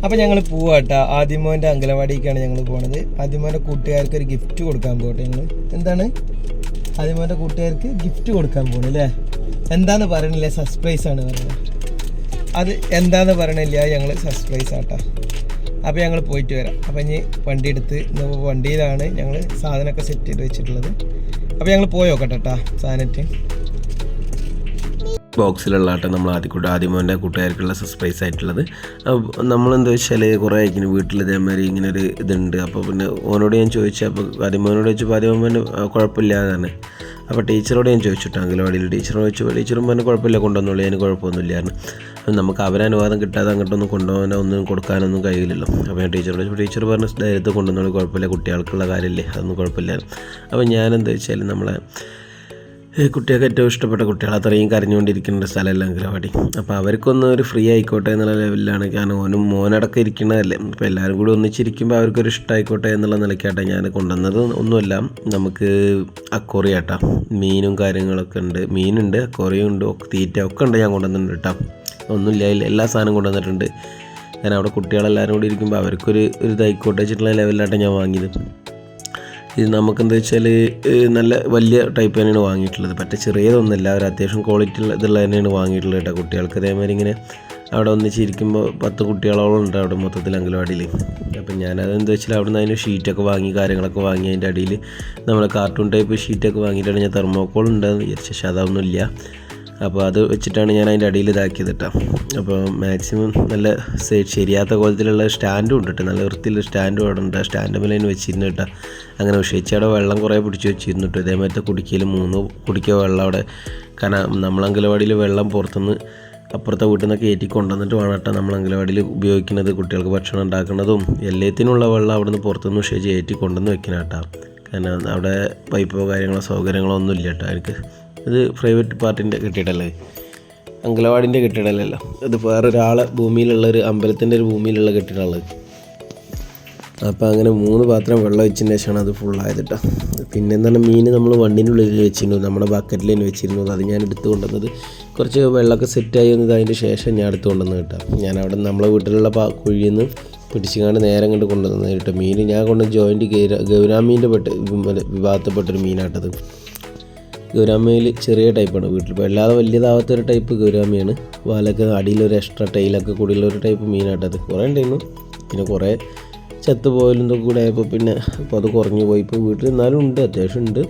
അപ്പോൾ ഞങ്ങൾ പോവാട്ടോ. ആദിമോൻ്റെ അങ്കലവാടിക്കാണ് ഞങ്ങൾ പോണത്. ആദിമോൻ്റെ കൂട്ടുകാർക്ക് ഒരു ഗിഫ്റ്റ് കൊടുക്കാൻ പോകട്ടെ. ഞങ്ങൾ എന്താണ് ആദിമോൻ്റെ കൂട്ടുകാർക്ക് ഗിഫ്റ്റ് കൊടുക്കാൻ പോകണം അല്ലേ? എന്താന്ന് പറയണില്ല, സർപ്രൈസ് ആണ് പറയുന്നത്. അത് എന്താന്ന് പറയണില്ല, ഞങ്ങൾ സർപ്രൈസ് ആട്ടോ. അപ്പോൾ ഞങ്ങൾ പോയിട്ട് വരാം. അപ്പോൾ ഇനി വണ്ടി എടുത്ത് വണ്ടിയിലാണ് ഞങ്ങൾ സാധനമൊക്കെ സെറ്റ് ചെയ്ത് വെച്ചിട്ടുള്ളത്. അപ്പോൾ ഞങ്ങൾ പോയി നോക്കട്ടെ കേട്ടോ സാധനത്തിന്. ബോക്സിലുള്ള ആട്ടം നമ്മൾ ആദ്യമോൻ്റെ കൂട്ടുകാർക്കുള്ള സർപ്രൈസ് ആയിട്ടുള്ളത്. നമ്മളെന്താ വെച്ചാൽ കുറേ ആയിരിക്കും വീട്ടിൽ ഇതേമാതിരി ഇങ്ങനെ ഒരു ഇതുണ്ട്. അപ്പോൾ പിന്നെ ഓനോട് ഞാൻ ചോദിച്ചാൽ, അപ്പോൾ ആദ്യമോനോട് ചോദിച്ചപ്പോൾ ആദ്യമോന് കുഴപ്പമില്ലാതാണ്. അപ്പോൾ ടീച്ചറോട് ഞാൻ ചോദിച്ചിട്ട് അങ്കലവാടിയിൽ ടീച്ചറോട് ചോദിച്ചപ്പോൾ ടീച്ചറും പറഞ്ഞ് കുഴപ്പമില്ല, കൊണ്ടുവന്നുള്ളൂ, അതിന് കുഴപ്പമൊന്നുമില്ലായിരുന്നു. അപ്പം നമുക്ക് അവരനുവാദം കിട്ടാതെ അങ്ങോട്ടൊന്നും കൊണ്ടുപോകാനോ ഒന്നും കൊടുക്കാനൊന്നും കഴിയില്ലല്ലോ. അപ്പോൾ ഞാൻ ടീച്ചറോട് ചോദിച്ചപ്പോൾ ടീച്ചർ പറഞ്ഞ് ധൈര്യത്തിൽ കൊണ്ടുവന്നോളൂ, കുഴപ്പമില്ല, കുട്ടികൾക്കുള്ള കാര്യമില്ലേ, അതൊന്നും കുഴപ്പമില്ലായിരുന്നു. അപ്പോൾ ഞാനെന്താ വെച്ചാൽ നമ്മളെ കുട്ടികൾക്ക് ഏറ്റവും ഇഷ്ടപ്പെട്ട കുട്ടികൾ അത്രയും കരഞ്ഞുകൊണ്ടിരിക്കുന്ന ഒരു സ്ഥലമല്ല അങ്കലവാടി. അപ്പോൾ അവർക്കൊന്നും ഒരു ഫ്രീ ആയിക്കോട്ടെ എന്നുള്ള ലെവലിലാണ്. കാരണം മോനടക്കം ഇരിക്കണതല്ലേ. അപ്പോൾ എല്ലാവരും കൂടി ഒന്നിച്ചിരിക്കുമ്പോൾ അവർക്കൊരു ഇഷ്ടമായിക്കോട്ടെ എന്നുള്ള നിലയ്ക്കാട്ടെ ഞാൻ കൊണ്ടുവന്നത്. ഒന്നുമല്ല, നമുക്ക് അക്കോറിയാട്ടാ, മീനും കാര്യങ്ങളൊക്കെ ഉണ്ട്. മീനുണ്ട്, അക്കോറിയും ഉണ്ട്, തീറ്റ ഒക്കെ ഉണ്ട്. ഞാൻ കൊണ്ടുവന്നിട്ടുണ്ട് കേട്ടോ. ഒന്നുമില്ല, എല്ലാ സാധനവും കൊണ്ടുവന്നിട്ടുണ്ട്. ഞാൻ അവിടെ കുട്ടികളെല്ലാവരും കൂടി ഇരിക്കുമ്പോൾ അവർക്കൊരു ഇതായിക്കോട്ടെ വെച്ചിട്ടുള്ള ലെവലിലാട്ടെ ഞാൻ വാങ്ങിയത്. ഇത് നമുക്കെന്താ വെച്ചാൽ നല്ല വലിയ ടൈപ്പ് തന്നെയാണ് വാങ്ങിയിട്ടുള്ളത്. പറ്റ ചെറിയതൊന്നുമില്ല, ഒരു അത്യാവശ്യം ക്വാളിറ്റി ഇതുള്ള തന്നെയാണ് വാങ്ങിയിട്ടുള്ളത് കേട്ടോ. കുട്ടികൾക്ക് അതേമാതിരി ഇങ്ങനെ അവിടെ ഒന്നിച്ചിരിക്കുമ്പോൾ 10 കുട്ടികളോളം ഉണ്ട് അവിടെ മൊത്തത്തിൽ അങ്കലവാടിയിൽ. അപ്പം ഞാനതെന്താ വെച്ചാൽ അവിടെ നിന്ന് അതിന് ഷീറ്റൊക്കെ വാങ്ങി കാര്യങ്ങളൊക്കെ വാങ്ങി അതിൻ്റെ അടിയിൽ നമ്മൾ കാർട്ടൂൺ ടൈപ്പ് ഷീറ്റൊക്കെ വാങ്ങിയിട്ടാണ് ഞാൻ തെർമോക്കോൾ ഉണ്ടെന്ന് വിചാരിച്ചു. പക്ഷേ അതൊന്നുമില്ല. അപ്പോൾ അത് വെച്ചിട്ടാണ് ഞാൻ അതിൻ്റെ അടിയിൽ ഇതാക്കിയത് കേട്ടോ. അപ്പോൾ മാക്സിമം നല്ല ശരിയാത്ത കോലത്തിലുള്ള സ്റ്റാൻഡും ഉണ്ട് കേട്ടോ. നല്ല വൃത്തിയുള്ള സ്റ്റാൻഡും അവിടെ ഉണ്ട്. ആ സ്റ്റാൻഡ് മേലെ അതിന് വെച്ചിരുന്നു കേട്ടോ. അങ്ങനെ വിഷയിച്ചവിടെ വെള്ളം കുറേ പിടിച്ച് വെച്ചിരുന്നു കേട്ടോ. ഇതേമാതിരത്തെ കുടിക്കയിൽ 3 കുടിക്കുക വെള്ളം അവിടെ. കാരണം നമ്മൾ അങ്കലവാടിയിൽ വെള്ളം പുറത്തുനിന്ന് അപ്പുറത്തെ വീട്ടിൽ നിന്നൊക്കെ കയറ്റി കൊണ്ടുവന്നിട്ട് വേണം കേട്ടോ നമ്മൾ അങ്കലവാടിയിൽ ഉപയോഗിക്കുന്നത്. കുട്ടികൾക്ക് ഭക്ഷണം ഉണ്ടാക്കുന്നതും എല്ലാത്തിനുള്ള വെള്ളം അവിടെ നിന്ന് പുറത്തുനിന്ന് വിഷയിച്ച് കയറ്റി കൊണ്ടുവന്ന് വെക്കണം കേട്ടോ. കാരണം അവിടെ പൈപ്പോ കാര്യങ്ങളോ സൗകര്യങ്ങളോ ഒന്നും ഇല്ല കേട്ടോ. എനിക്ക് ഇത് പ്രൈവറ്റ് പാർട്ടിൻ്റെ കെട്ടിടമല്ലേ, അങ്കലവാടിൻ്റെ കെട്ടിടമല്ലല്ലോ. ഇത് വേറൊരാളെ ഭൂമിയിലുള്ളൊരു അമ്പലത്തിൻ്റെ ഒരു ഭൂമിയിലുള്ള കെട്ടിടമുള്ളത്. അപ്പോൾ അങ്ങനെ 3 പാത്രം വെള്ളം വെച്ചതിന് ശേഷമാണ് അത് ഫുള്ളായത് കേട്ടോ. പിന്നെ എന്താണ് മീൻ നമ്മൾ വണ്ടീൻ്റെ ഉള്ളിൽ വെച്ചിരുന്നു, നമ്മുടെ ബക്കറ്റിൽ തന്നെ വെച്ചിരുന്നു. അത് ഞാൻ എടുത്തു കൊണ്ടുവന്നത് കുറച്ച് വെള്ളമൊക്കെ സെറ്റായി വന്നത് അതിൻ്റെ ശേഷം ഞാൻ എടുത്തു കൊണ്ടുവന്നത് കേട്ടോ. ഞാൻ അവിടെ നമ്മളെ വീട്ടിലുള്ള കുഴിയിൽ നിന്ന് പിടിച്ചുകൊണ്ട് നേരം കണ്ട് കൊണ്ടുവന്നത് കേട്ടോ. മീൻ ഞാൻ കൊണ്ട് ജോയിൻറ്റ് ഗൗരാമീൻ്റെ വിഭാഗത്തിൽപ്പെട്ടൊരു മീനാട്ടത്. ഗൗരാമയിൽ ചെറിയ ടൈപ്പാണ് വീട്ടിൽ, ഇപ്പോൾ അല്ലാതെ വലിയതാവാത്തൊരു ടൈപ്പ് ഗൗരാമിയാണ്. വാലൊക്കെ അടിയിലൊരു എക്സ്ട്രാ ടൈലൊക്കെ കൂടിയുള്ളൊരു ടൈപ്പ് മീനാട്ടത്. കുറേ ഉണ്ടായിരുന്നു, പിന്നെ കുറേ ചത്ത് പോയാലും ഇതൊക്കെ കൂടെ ആയപ്പോൾ പിന്നെ അപ്പോൾ അത് കുറഞ്ഞു പോയി. ഇപ്പോൾ വീട്ടിൽ എന്നാലും ഉണ്ട്, അത്യാവശ്യം ഉണ്ട്,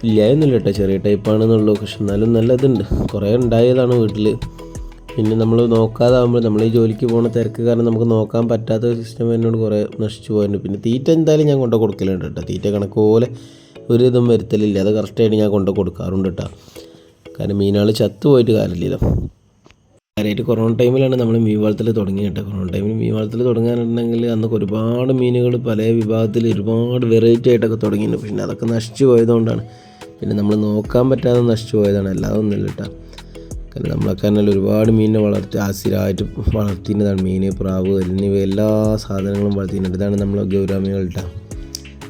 ഇല്ലായൊന്നുമില്ല കേട്ടോ. ചെറിയ ടൈപ്പാണെന്നുള്ളൂ, പക്ഷെ എന്നാലും നല്ലതുണ്ട്. കുറേ ഉണ്ടായതാണ് വീട്ടിൽ. പിന്നെ നമ്മൾ നോക്കാതാകുമ്പോൾ നമ്മൾ ഈ ജോലിക്ക് പോകുന്ന തിരക്ക് കാരണം നമുക്ക് നോക്കാൻ പറ്റാത്ത ഒരു സിസ്റ്റം എന്നോട് കുറേ നശിച്ചു പോയിരുന്നു. പിന്നെ തീറ്റ എന്തായാലും ഞാൻ കൊണ്ട് കൊടുക്കലുണ്ട് കേട്ടോ. തീറ്റ കണക്ക് പോലെ ഒരു ഇതും വരുത്തലില്ല, അത് കറക്റ്റായിട്ട് ഞാൻ കൊണ്ട് കൊടുക്കാറുണ്ട് കേട്ടോ. കാരണം മീനുകൾ ചത്തു പോയിട്ട് കാര്യമില്ലല്ലോ. കാര്യമായിട്ട് കൊറോണ ടൈമിലാണ് നമ്മൾ മീൻ വളർത്തൽ തുടങ്ങിയത് കേട്ടോ. കൊറോണ ടൈമിൽ മീൻ വളർത്തൽ തുടങ്ങാനുണ്ടെങ്കിൽ അന്നൊക്കെ ഒരുപാട് മീനുകൾ പല വിഭാഗത്തിൽ ഒരുപാട് വെറൈറ്റി ആയിട്ടൊക്കെ തുടങ്ങിയിരുന്നു. പിന്നെ അതൊക്കെ നശിച്ചു പോയതുകൊണ്ടാണ്, പിന്നെ നമ്മൾ നോക്കാൻ പറ്റാതെ നശിച്ചു പോയതാണ്, അല്ലാതെ ഒന്നുമില്ല കേട്ടോ. കാരണം നമ്മളൊക്കെ തന്നെ ഒരുപാട് മീനിനെ വളർത്തി ആസിരായിട്ട് വളർത്തിയിരുന്നതാണ്. മീൻ, പ്രാവ് എന്നിവ എല്ലാ സാധനങ്ങളും വളർത്തിയിട്ടുണ്ട്. ഇതാണ് നമ്മൾ ഗൗരാമികൾ കേട്ടോ.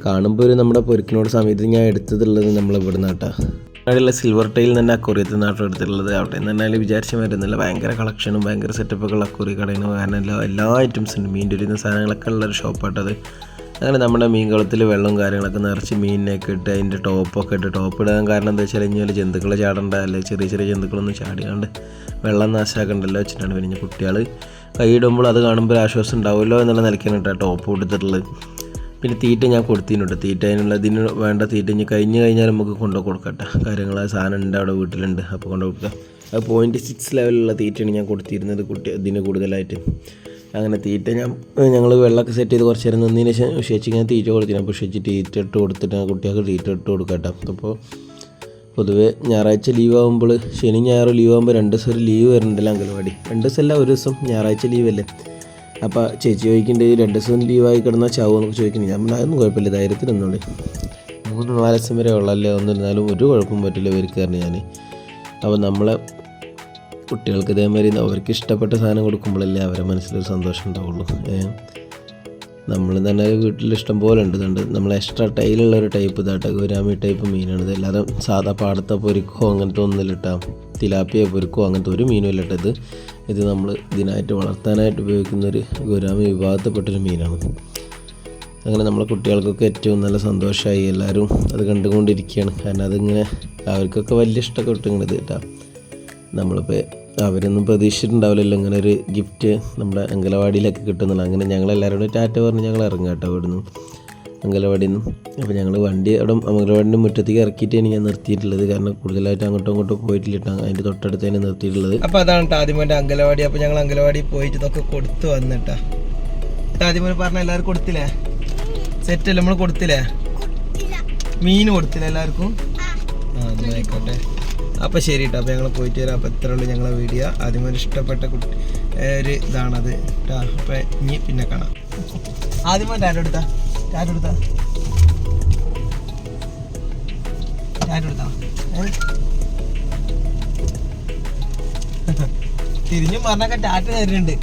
കാണുമ്പോൾ ഒരു നമ്മുടെ പൊരിക്കിനോട് സമയത്ത് ഞാൻ എടുത്തതുള്ളത് നമ്മളിവിടെ നിന്നാട്ടാ. അവിടെയുള്ള സിൽവർ ടൈൽ തന്നെ അക്കോറിയത്തിൽ നാട്ടിൽ എടുത്തിട്ടുള്ളത്. അവിടെ നിന്ന് തന്നെ വിചാരിച്ച് വരുന്നില്ല, ഭയങ്കര കളക്ഷനും ഭയങ്കര സെറ്റപ്പൊക്കെ ഉള്ള അക്കോറി കടയിൽ നിന്ന്. കാരണം എല്ലാ ഐറ്റംസ് ഉണ്ട്, മീൻ്റെ ഒരു സാധനങ്ങളൊക്കെ ഉള്ളൊരു ഷോപ്പാട്ടത്. അങ്ങനെ നമ്മുടെ മീൻ കുളത്തിൽ വെള്ളവും കാര്യങ്ങളൊക്കെ നിറച്ച് മീനിനൊക്കെ ഇട്ട് അതിൻ്റെ ടോപ്പൊക്കെ ഇട്ട്, ടോപ്പ് ഇടാൻ കാരണം എന്താ വെച്ചാൽ കഴിഞ്ഞാൽ ജന്തുക്കൾ ചാടണ്ട, അല്ലെങ്കിൽ ചെറിയ ചെറിയ ജന്തുക്കളൊന്നും ചാടിയാണ്ട് വെള്ളം നാശമാക്കണ്ടല്ലോ വെച്ചിട്ടാണ്. പിന്നെ കുട്ടികൾ കൈയിടുമ്പോൾ അത് കാണുമ്പോൾ ആശ്വാസം ഉണ്ടാവുമല്ലോ എന്നുള്ള നിലയ്ക്കാണ് കേട്ടോ ടോപ്പ് കൊടുത്തിട്ടുള്ളത്. പിന്നെ തീറ്റ ഞാൻ കൊടുത്തിട്ടുണ്ട്. തീറ്റ ഇതിന് വേണ്ട തീറ്റ ഇനി കഴിഞ്ഞാൽ നമുക്ക് കൊണ്ടു കൊടുക്കട്ടെ. കാര്യങ്ങൾ ആ സാധനം ഉണ്ട് അവിടെ വീട്ടിലുണ്ട്, അപ്പോൾ കൊണ്ടു കൊടുക്കുക. അത് 0.6 ലെവലുള്ള തീറ്റയാണ് ഞാൻ കൊടുത്തിരുന്നത് ഇതിന് കൂടുതലായിട്ട്. അങ്ങനെ തീറ്റ ഞങ്ങൾ വെള്ളമൊക്കെ സെറ്റ് ചെയ്ത് കുറച്ച് നേരം നിന്നതിന് ശേഷം ഉഷേച്ച് ഞാൻ തീറ്റ കൊടുത്തിരുന്നു. അപ്പോൾ ഉഷേച്ച് തീറ്റ ഇട്ട് കൊടുത്തിട്ട് കുട്ടികൾക്ക് തീറ്റ ഇട്ട് കൊടുക്കട്ടെ. അപ്പോൾ പൊതുവേ ഞായറാഴ്ച ലീവ് ആകുമ്പോൾ, ശനി ഞായറും ലീവ് ആകുമ്പോൾ 2 ദിവസം ലീവ് വരുന്നുണ്ടല്ലോ അങ്കലവാടി. 2 ദിവസമല്ല, ഒരു ദിവസം ഞായറാഴ്ച ലീവല്ലേ. അപ്പോൾ ചേച്ചി ചോദിക്കേണ്ടത് 2 ദിവസം ലീവായി കിടന്നാൽ ചാവും എന്നൊക്കെ ചോദിക്കുന്നത്. നമ്മൾ അതൊന്നും കുഴപ്പമില്ല, ധൈര്യത്തിൽ നിന്നോളി. 3-4 ദിവസം വരെ ഉള്ളല്ലേ, ഒന്നിരുന്നാലും ഒരു കുഴപ്പം പറ്റില്ല ഇവർക്ക് കാരണം ഞാൻ. അപ്പോൾ നമ്മളെ കുട്ടികൾക്ക് ഇതേമാതിരി അവർക്ക് ഇഷ്ടപ്പെട്ട സാധനം കൊടുക്കുമ്പോഴല്ലേ അവരെ മനസ്സിലൊരു സന്തോഷം ഉണ്ടാവുള്ളൂ. നമ്മൾ തന്നെ വീട്ടിൽ ഇഷ്ടം പോലെ ഉണ്ട്. നമ്മൾ എക്സ്ട്രാ ടൈലുള്ള ഒരു ടൈപ്പ് ഇതാട്ടോ, ഗൗരാമി ടൈപ്പ് മീനാണ്. ഇതല്ലാതെ സാധാ പാടത്തെ പൊരിക്കോ അങ്ങനത്തെ ഒന്നുമില്ല കേട്ടോ. തിലാപ്പിയ പൊരിക്കോ അങ്ങനത്തെ ഒരു മീനും ഇല്ല കേട്ടോ. ഇത് ഇത് നമ്മൾ ഇതിനായിട്ട് വളർത്താനായിട്ട് ഉപയോഗിക്കുന്ന ഒരു ഗുരാമി വിഭാഗത്തിൽപ്പെട്ടൊരു മീനാണ്. അങ്ങനെ നമ്മളെ കുട്ടികൾക്കൊക്കെ ഏറ്റവും നല്ല സന്തോഷമായി, എല്ലാവരും അത് കണ്ടുകൊണ്ടിരിക്കുകയാണ്. കാരണം അതിങ്ങനെ അവർക്കൊക്കെ വലിയ ഇഷ്ടമൊക്കെ കിട്ടുന്നത് കേട്ടോ. നമ്മളിപ്പോൾ അവരൊന്നും പ്രതീക്ഷിച്ചിട്ടുണ്ടാവില്ലല്ലോ ഇങ്ങനെ ഒരു ഗിഫ്റ്റ് നമ്മുടെ അങ്കലവാടിയിലൊക്കെ കിട്ടുന്നില്ല. അങ്ങനെ ഞങ്ങളെല്ലാവരോടും ടാറ്റ പറഞ്ഞ് ഞങ്ങൾ ഇറങ്ങാം കേട്ടോ ഇവിടുന്ന്, അങ്കലവാടിയിൽ നിന്ന്. അപ്പോൾ ഞങ്ങൾ വണ്ടി അവിടെ അങ്കലവാടിൻ്റെ മുറ്റത്തേക്ക് ഇറക്കിയിട്ടാണ് ഞാൻ നിർത്തിയിട്ടുള്ളത്. കാരണം കൂടുതലായിട്ട് അങ്ങോട്ടും ഇങ്ങോട്ടും പോയിട്ടില്ല, അതിൻ്റെ തൊട്ടടുത്ത് തന്നെ നിർത്തിയിട്ടുള്ളത്. അപ്പോൾ അതാണ് കേട്ടോ ആദ്യമോൻ്റെ അങ്കലവാടി. അപ്പോൾ ഞങ്ങൾ അങ്കലവാടി പോയിട്ട് ഇതൊക്കെ കൊടുത്തു വന്നിട്ടാ. ആദ്യമോനെ പറഞ്ഞാൽ എല്ലാവർക്കും കൊടുത്തില്ലേ? സെറ്റല്ലേ നമ്മൾ കൊടുത്തില്ലേ? മീൻ കൊടുത്തില്ല എല്ലാവർക്കും? ആയിക്കോട്ടെ. അപ്പോൾ ശരി കേട്ടോ. അപ്പോൾ ഞങ്ങൾ പോയിട്ട് വരാം. അപ്പോൾ ഇത്രേ ഉള്ളൂ ഞങ്ങളെ വീഡിയോ. ആദ്യമോന് ഇഷ്ടപ്പെട്ട ഒരു ഇതാണത് കേട്ടോ. അപ്പോൾ ഇനി പിന്നെ കാണാം. ആദ്യമോ ടാറ്റ എടുത്താ തിരിഞ്ഞും പറഞ്ഞൊക്കെ ടാറ്റ തരുന്നുണ്ട്.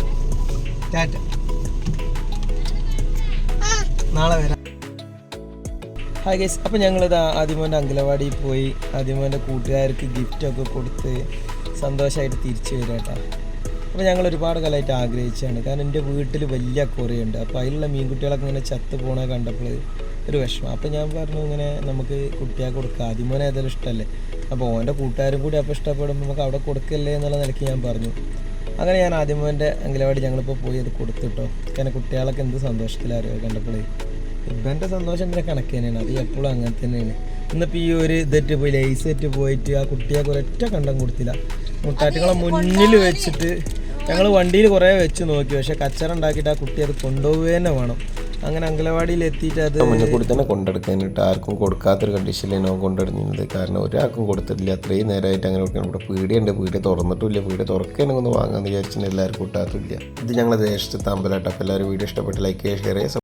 ടാറ്റ, നാളെ വരാം. ഹായ് ഗൈസ്, അപ്പോൾ ഞങ്ങളിത് ആദ്യമോൻ്റെ അങ്കലവാടിയിൽ പോയി ആദ്യമോൻ്റെ കൂട്ടുകാർക്ക് ഗിഫ്റ്റൊക്കെ കൊടുത്ത് സന്തോഷമായിട്ട് തിരിച്ചു വരാം കേട്ടോ. അപ്പോൾ ഞങ്ങൾ ഒരുപാട് കാലമായിട്ട് ആഗ്രഹിച്ചാണ്. കാരണം എൻ്റെ വീട്ടിൽ വലിയ അക്വേറിയം ഉണ്ട്. അപ്പോൾ അതിലുള്ള മീൻകുട്ടികളൊക്കെ ഇങ്ങനെ ചത്ത് പോണ കണ്ടപ്പോൾ ഒരു വിഷമം. അപ്പോൾ ഞാൻ പറഞ്ഞു ഇങ്ങനെ നമുക്ക് കുട്ടികൾക്ക് കൊടുക്കാം, ആദ്യമോനെ ഏതായാലും ഇഷ്ടമല്ലേ, അപ്പോൾ ഓൻ്റെ കൂട്ടുകാരും കൂടി അപ്പോൾ ഇഷ്ടപ്പെടുമ്പോൾ നമുക്ക് അവിടെ കൊടുക്കല്ലേ എന്നുള്ള നിലയ്ക്ക് ഞാൻ പറഞ്ഞു. അങ്ങനെ ഞാൻ ആദ്യമോൻ്റെ അങ്കലവാടി ഞങ്ങളിപ്പോൾ പോയി അത് കൊടുത്തിട്ടോ. കാരണം കുട്ടികളൊക്കെ എന്ത് സന്തോഷത്തിലറിയോ കണ്ടപ്പോൾ. ഇവൻ്റെ സന്തോഷം പിന്നെ കണക്ക് തന്നെയാണ്, അത് എപ്പോഴും അങ്ങനെ തന്നെയാണ്. ഇന്നിപ്പോൾ ഈ ഒരു ഇതെറ്റ് പോയി ലൈസ് സെറ്റ് പോയിട്ട് ആ കുട്ടിയെ ഒരൊറ്റ കണ്ടം കൊടുത്തില്ല. മുട്ടാറ്റുകളെ മുന്നിൽ വെച്ചിട്ട് ഞങ്ങൾ വണ്ടിയിൽ കുറേ വെച്ച് നോക്കി, പക്ഷേ കച്ചറ ഉണ്ടാക്കിയിട്ട് ആ കുട്ടി അത് കൊണ്ടുപോവുക തന്നെ വേണം. അങ്ങനെ അങ്കലവാടിയിൽ എത്തിയിട്ട് അത് മുന്നേ കൂടി തന്നെ കൊണ്ടെടുക്കാനായിട്ട് ആർക്കും കൊടുക്കാത്തൊരു കണ്ടീഷനിലാണ് കൊണ്ടെടുക്കുന്നത്. കാരണം ഒരാൾക്കും കൊടുത്തിട്ടില്ല, അത്രയും നേരമായിട്ട് അങ്ങനെ കൊടുക്കണം. ഇവിടെ പീടിയുണ്ട്, പീടിയ തുറന്നിട്ടില്ല, പീടിയ തുറക്കാനൊന്ന് വാങ്ങാമെന്ന് വിചാരിച്ചിട്ട് എല്ലാവരും കൂട്ടാത്തില്ല. ഇത് ഞങ്ങളുടെ ദേശത്ത് അമ്പലമായിട്ട്. അപ്പോൾ എല്ലാവരും വീഡിയോ ഇഷ്ടപ്പെട്ട് ലൈക്ക് ചെയ്യുക, ഷെയർ ചെയ്യുക.